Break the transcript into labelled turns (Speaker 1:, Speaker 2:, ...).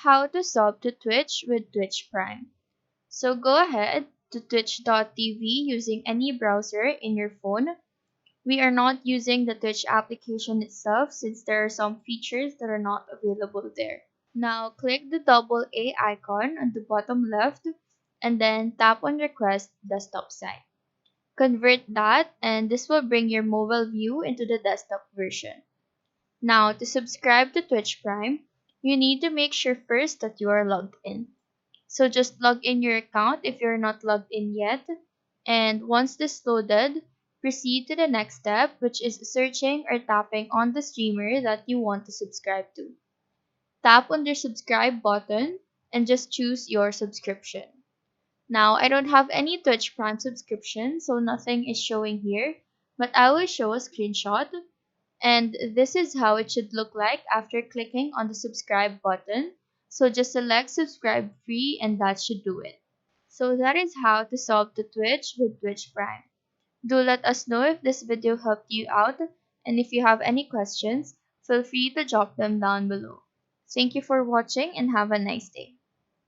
Speaker 1: How to sub to Twitch with Twitch Prime. So go ahead to twitch.tv using any browser in your phone. We are not using the Twitch application itself since there are some features that are not available there. Now click the double A icon on the bottom left and then tap on Request Desktop Site. Convert that and this will bring your mobile view into the desktop version. Now to subscribe to Twitch Prime, you need to make sure first that you are logged in. So just log in your account if you're not logged in yet. And once this loaded, proceed to the next step, which is searching or tapping on the streamer that you want to subscribe to. Tap on the subscribe button and just choose your subscription. Now, I don't have any Twitch Prime subscription, so nothing is showing here, but I will show a screenshot. And this is how it should look like after clicking on the subscribe button. So just select subscribe free and that should do it. So that is how to solve the Twitch with Twitch Prime. Do let us know if this video helped you out, and if you have any questions, feel free to drop them down below. Thank you for watching and have a nice day.